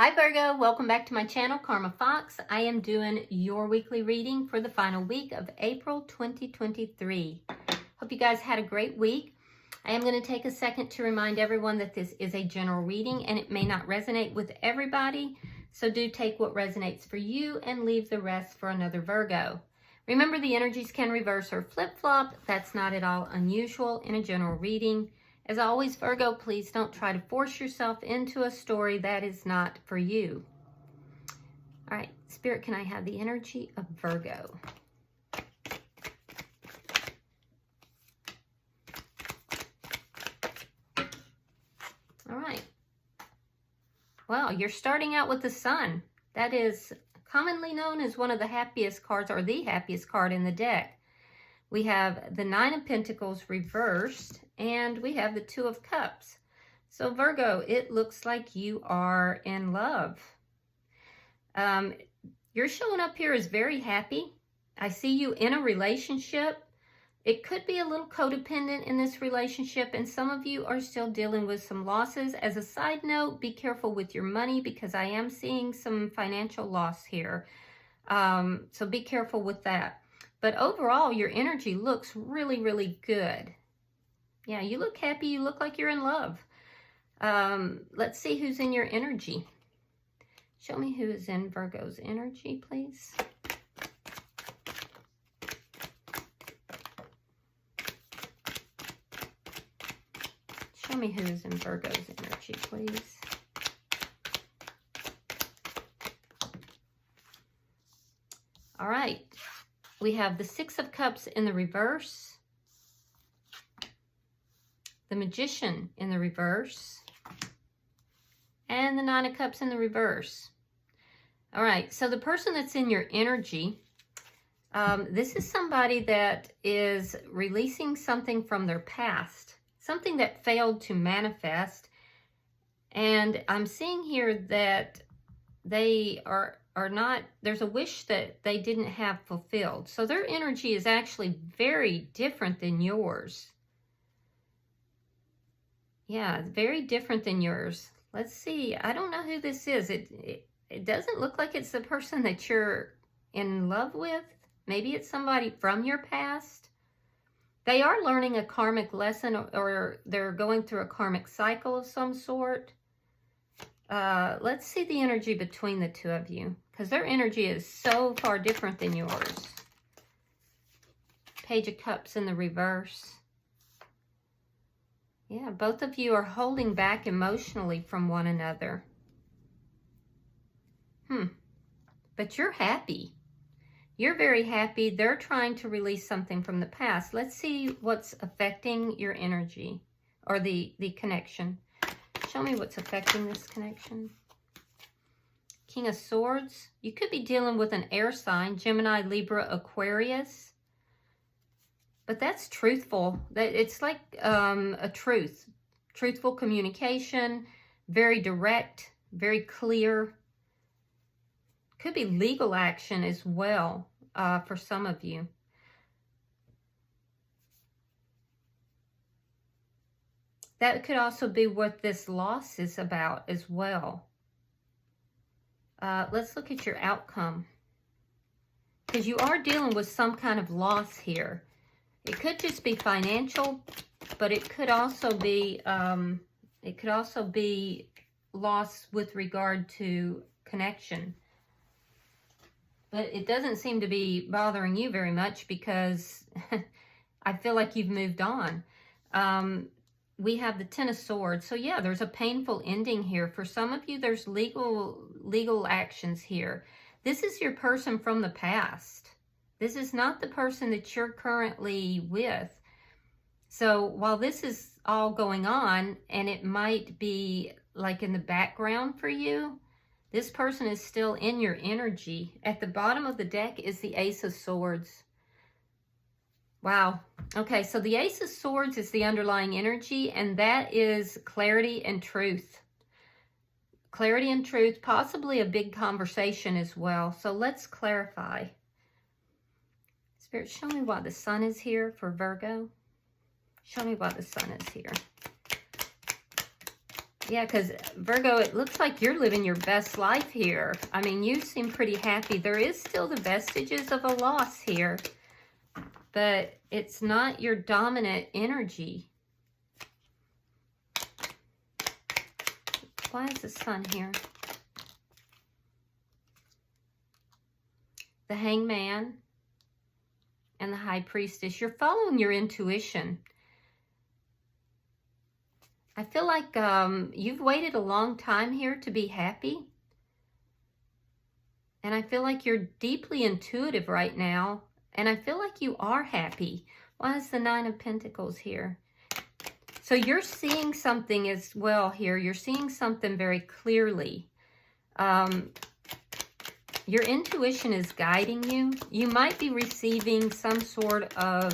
Hi Virgo, welcome back to my channel, Karma Fox. I am doing your weekly reading for the final week of April 2023. Hope you guys had a great week. I am going to take a second to remind everyone that this is a general reading and it may not resonate with everybody. So do take what resonates for you and leave the rest for another Virgo. Remember, the energies can reverse or flip-flop. That's not at all unusual in a general reading. As always, Virgo, please don't try to force yourself into a story that is not for you. All right, Spirit, can I have the energy of Virgo? All right. Well, you're starting out with the Sun. That is commonly known as one of the happiest cards, or the happiest card in the deck. We have the Nine of Pentacles reversed, and we have the Two of Cups. So Virgo, it looks like you are in love. You're showing up here as very happy. I see you in a relationship. It could be a little codependent in this relationship, and some of you are still dealing with some losses. As a side note, be careful with your money because I am seeing some financial loss here. So be careful with that. But overall, your energy looks really, really good. Yeah, you look happy. You look like you're in love. Let's see who's in your energy. Show me who is in Virgo's energy, please. Show me who is in Virgo's energy, please. All right. We have the Six of Cups in the reverse, the Magician in the reverse, and the Nine of Cups in the reverse. All right, so the person that's in your energy, this is somebody that is releasing something from their past, something that failed to manifest. And I'm seeing here that they are not, there's a wish that they didn't have fulfilled. So their energy is actually very different than yours. Yeah, very different than yours. Let's see. I don't know who this is. It doesn't look like it's the person that you're in love with. Maybe it's somebody from your past. They are learning a karmic lesson, or they're going through a karmic cycle of some sort. Let's see the energy between the two of you, because their energy is so far different than yours. Page of Cups in the reverse. Yeah, both of you are holding back emotionally from one another. But you're happy. You're very happy. They're trying to release something from the past. Let's see what's affecting your energy, or the connection. Show me what's affecting this connection. King of Swords. You could be dealing with an air sign, Gemini, Libra, Aquarius. But that's truthful. It's like a truthful communication, very direct, very clear. Could be legal action as well for some of you. That could also be what this loss is about as well. Let's look at your outcome. Because you are dealing with some kind of loss here. It could just be financial, but it could also be loss with regard to connection. But it doesn't seem to be bothering you very much because I feel like you've moved on. We have the Ten of Swords. So yeah, there's a painful ending here. For some of you, there's legal actions here. This is your person from the past. This is not the person that you're currently with. So while this is all going on, and it might be like in the background for you, this person is still in your energy. At the bottom of the deck is the Ace of Swords. Wow. Okay, so the Ace of Swords is the underlying energy, and that is clarity and truth. Clarity and truth, possibly a big conversation as well. So let's clarify. Spirit, show me why the Sun is here for Virgo. Show me why the Sun is here. Yeah, because Virgo, it looks like you're living your best life here. I mean, you seem pretty happy. There is still the vestiges of a loss here, but it's not your dominant energy. Why is the Sun here? The Hangman and the High Priestess. You're following your intuition. I feel like you've waited a long time here to be happy. And I feel like you're deeply intuitive right now. And I feel like you are happy. Why is the Nine of Pentacles here? So you're seeing something as well here. You're seeing something very clearly. Your intuition is guiding you. You might be receiving some sort of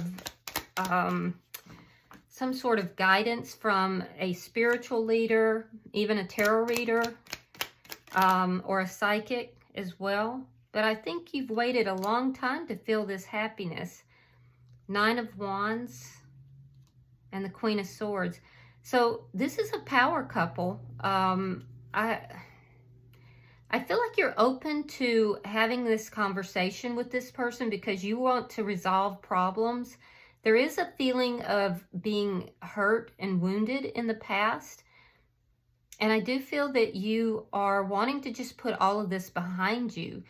guidance from a spiritual leader, even a tarot reader, or a psychic as well. But I think you've waited a long time to feel this happiness. Nine of Wands and the Queen of Swords. So this is a power couple. I feel like you're open to having this conversation with this person because you want to resolve problems. There is a feeling of being hurt and wounded in the past. And I do feel that you are wanting to just put all of this behind you.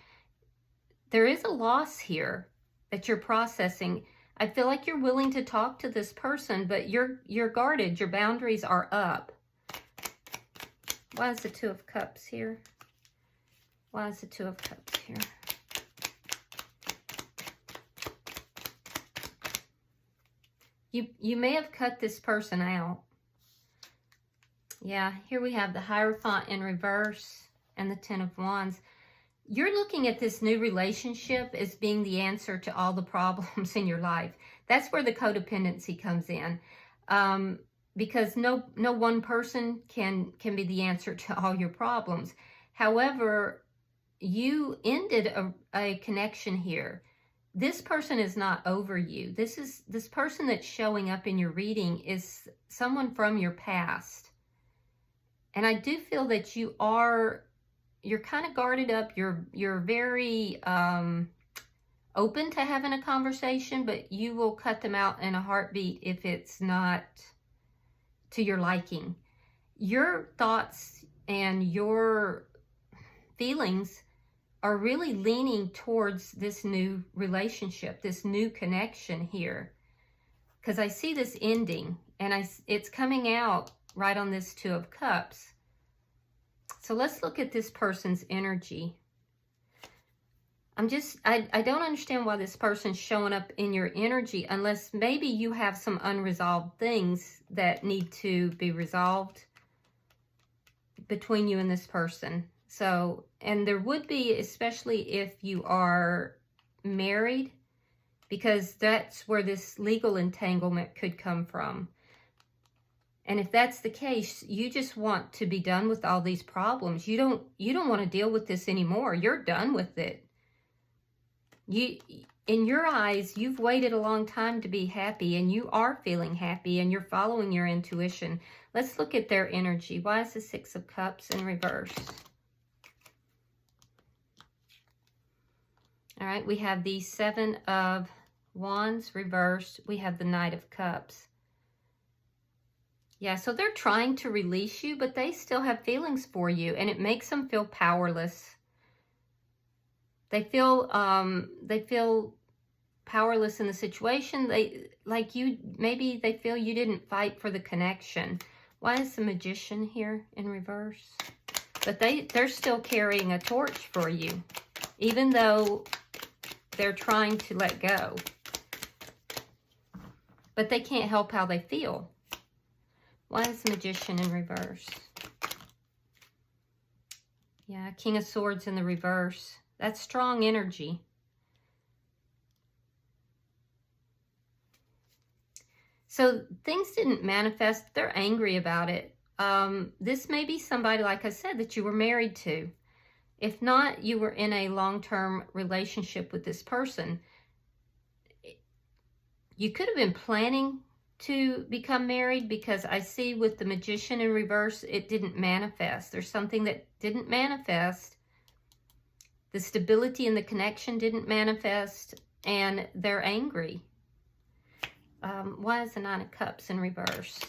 There is a loss here that you're processing. I feel like you're willing to talk to this person, but you're guarded. Your boundaries are up. Why is the Two of Cups here? Why is the Two of Cups here? You may have cut this person out. Yeah, here we have the Hierophant in reverse and the Ten of Wands. You're looking at this new relationship as being the answer to all the problems in your life. That's where the codependency comes in. Because no one person can be the answer to all your problems. However, you ended a connection here. This person is not over you. This person that's showing up in your reading is someone from your past. And I do feel that you're kind of guarded up. You're very open to having a conversation, but you will cut them out in a heartbeat if it's not to your liking. Your thoughts and your feelings are really leaning towards this new relationship, this new connection here. Because I see this ending, and it's coming out right on this Two of Cups. So let's look at this person's energy. I don't understand why this person's showing up in your energy unless maybe you have some unresolved things that need to be resolved between you and this person. So, and there would be, especially if you are married, because that's where this legal entanglement could come from. And if that's the case, you just want to be done with all these problems. You don't want to deal with this anymore. You're done with it. In your eyes, you've waited a long time to be happy, and you are feeling happy, and you're following your intuition. Let's look at their energy. Why is the Six of Cups in reverse? All right, we have the Seven of Wands reversed. We have the Knight of Cups. Yeah, so they're trying to release you, but they still have feelings for you, and it makes them feel powerless. They feel powerless in the situation. Maybe they feel you didn't fight for the connection. Why is the Magician here in reverse? But they're still carrying a torch for you, even though they're trying to let go. But they can't help how they feel. Why is the Magician in reverse? Yeah, King of Swords in the reverse. That's strong energy. So things didn't manifest. They're angry about it. This may be somebody, like I said, that you were married to. If not, you were in a long-term relationship with this person. You could have been planning to become married, because I see with the Magician in reverse, it didn't manifest. There's something that didn't manifest. The stability in the connection didn't manifest, and they're angry. Why is the Nine of Cups in reverse?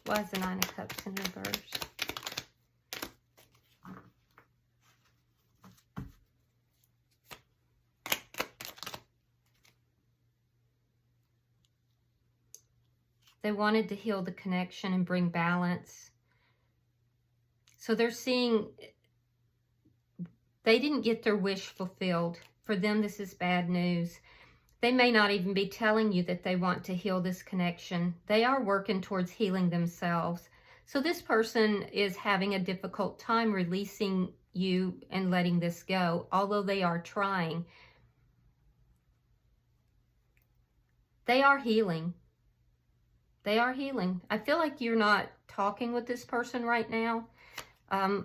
Why is the Nine of Cups in reverse? They wanted to heal the connection and bring balance. So they're seeing they didn't get their wish fulfilled. For them, this is bad news. They may not even be telling you that they want to heal this connection. They are working towards healing themselves. So this person is having a difficult time releasing you and letting this go, although they are trying. They are healing. They are healing. I feel like you're not talking with this person right now.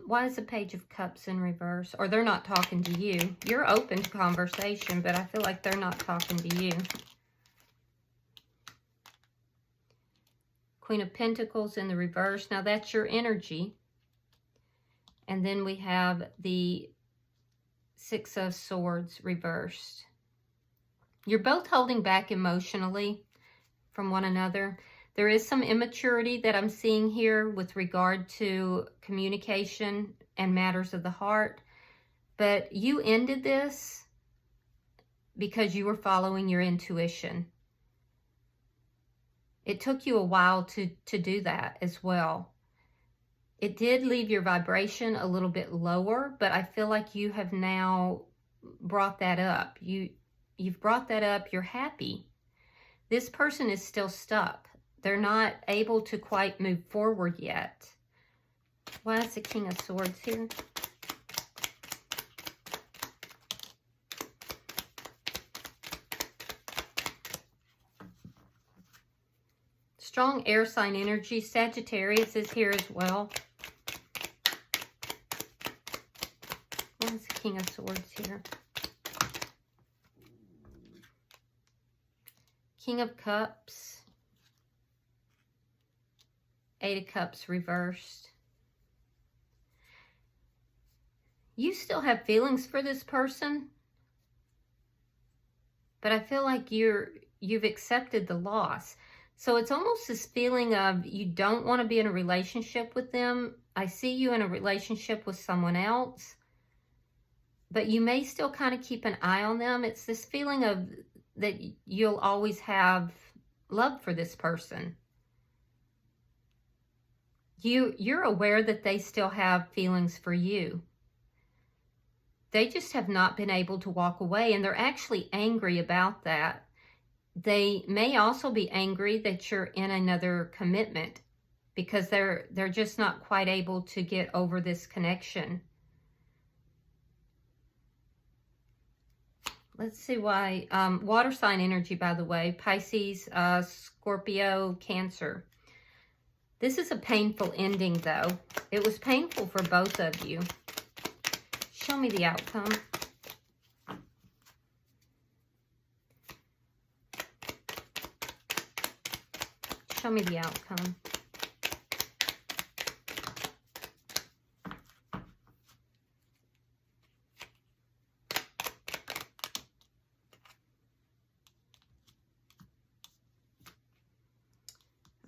Why is the Page of Cups in reverse? Or they're not talking to you. You're open to conversation, but I feel like they're not talking to you. Queen of Pentacles in the reverse. Now that's your energy. And then we have the Six of Swords reversed. You're both holding back emotionally from one another. There is some immaturity that I'm seeing here with regard to communication and matters of the heart. But you ended this because you were following your intuition. It took you a while to do that as well. It did leave your vibration a little bit lower, but I feel like you have now brought that up. You've brought that up. You're happy. This person is still stuck. They're not able to quite move forward yet. Why is the King of Swords here? Strong air sign energy. Sagittarius is here as well. Why is the King of Swords here? King of Cups. Eight of Cups reversed. You still have feelings for this person, but I feel like you've accepted the loss. So it's almost this feeling of you don't want to be in a relationship with them. I see you in a relationship with someone else, but you may still kind of keep an eye on them. It's this feeling of that you'll always have love for this person. You're aware that they still have feelings for you. They just have not been able to walk away, and they're actually angry about that. They may also be angry that you're in another commitment because they're just not quite able to get over this connection. Let's see why. Water sign energy, by the way. Pisces, Scorpio, Cancer. This is a painful ending, though. It was painful for both of you. Show me the outcome. Show me the outcome.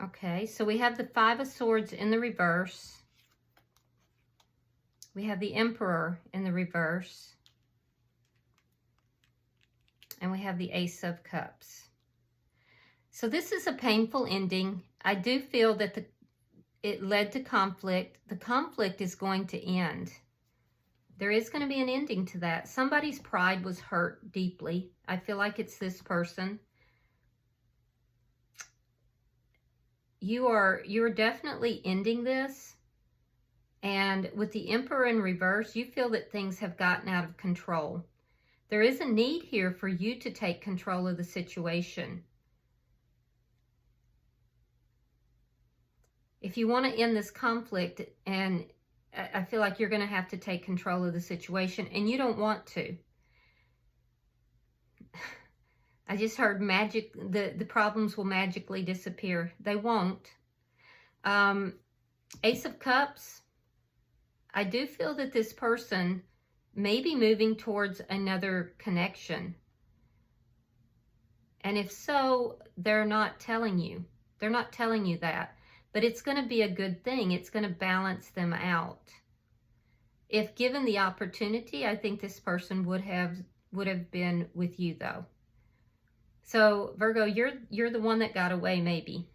Okay, so we have the Five of Swords in the reverse. We have the Emperor in the reverse. And we have the Ace of Cups. So this is a painful ending. I do feel that it led to conflict. The conflict is going to end. There is going to be an ending to that. Somebody's pride was hurt deeply. I feel like it's this person. You're definitely ending this. And with the Emperor in reverse, you feel that things have gotten out of control. There is a need here for you to take control of the situation. If you want to end this conflict, and I feel like you're going to have to take control of the situation, and you don't want to. I just heard magic, the problems will magically disappear. They won't. Ace of Cups, I do feel that this person may be moving towards another connection. And if so, they're not telling you. They're not telling you that. But it's going to be a good thing. It's going to balance them out. If given the opportunity, I think this person would have been with you, though. So, Virgo, you're the one that got away, maybe.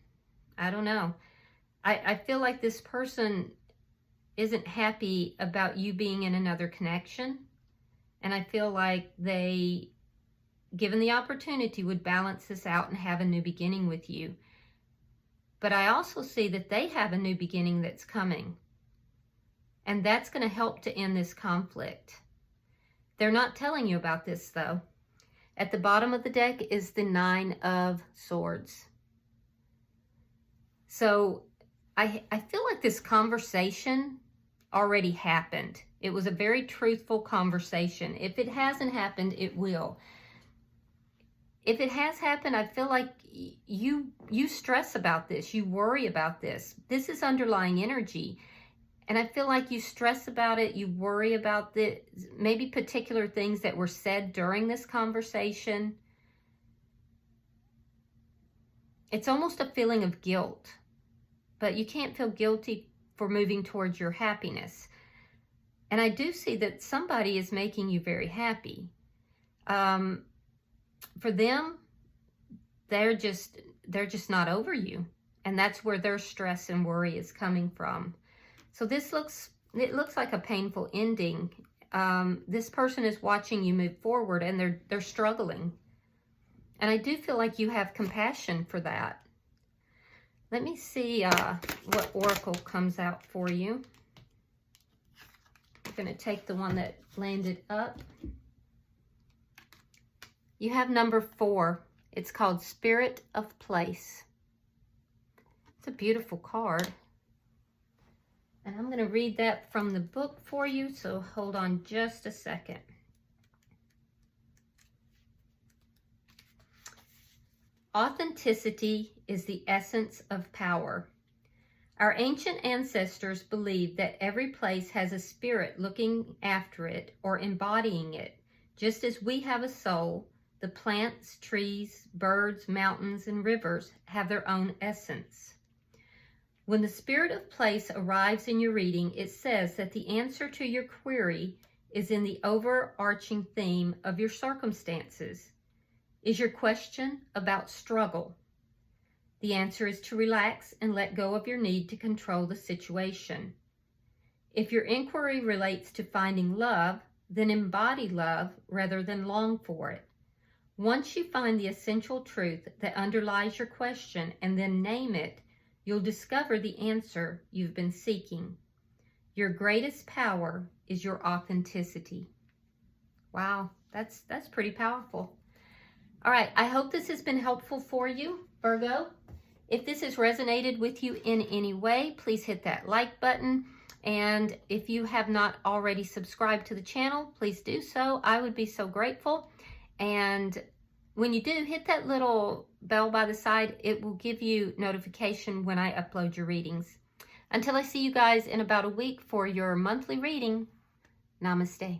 I don't know. I feel like this person isn't happy about you being in another connection. And I feel like they, given the opportunity, would balance this out and have a new beginning with you. But I also see that they have a new beginning that's coming. And that's going to help to end this conflict. They're not telling you about this, though. At the bottom of the deck is the Nine of Swords. So I feel like this conversation already happened. It was a very truthful conversation. If it hasn't happened, it will. If it has happened, I feel like you stress about this. You worry about this. This is underlying energy. And I feel like you stress about it. You worry about the maybe particular things that were said during this conversation. It's almost a feeling of guilt. But you can't feel guilty for moving towards your happiness. And I do see that somebody is making you very happy. For them, they're just not over you. And that's where their stress and worry is coming from. So it looks like a painful ending. This person is watching you move forward and they're struggling. And I do feel like you have compassion for that. Let me see what oracle comes out for you. I'm going to take the one that landed up. You have number 4. It's called Spirit of Place. It's a beautiful card. And I'm going to read that from the book for you, so hold on just a second. Authenticity is the essence of power. Our ancient ancestors believed that every place has a spirit looking after it or embodying it. Just as we have a soul, the plants, trees, birds, mountains, and rivers have their own essence. When the spirit of place arrives in your reading, it says that the answer to your query is in the overarching theme of your circumstances. Is your question about struggle? The answer is to relax and let go of your need to control the situation. If your inquiry relates to finding love, then embody love rather than long for it. Once you find the essential truth that underlies your question and then name it, you'll discover the answer you've been seeking. Your greatest power is your authenticity. Wow, that's pretty powerful. All right, I hope this has been helpful for you, Virgo. If this has resonated with you in any way, please hit that like button. And if you have not already subscribed to the channel, please do so. I would be so grateful. And when you do, hit that little bell by the side. It will give you notification when I upload your readings. Until I see you guys in about a week for your monthly reading, namaste.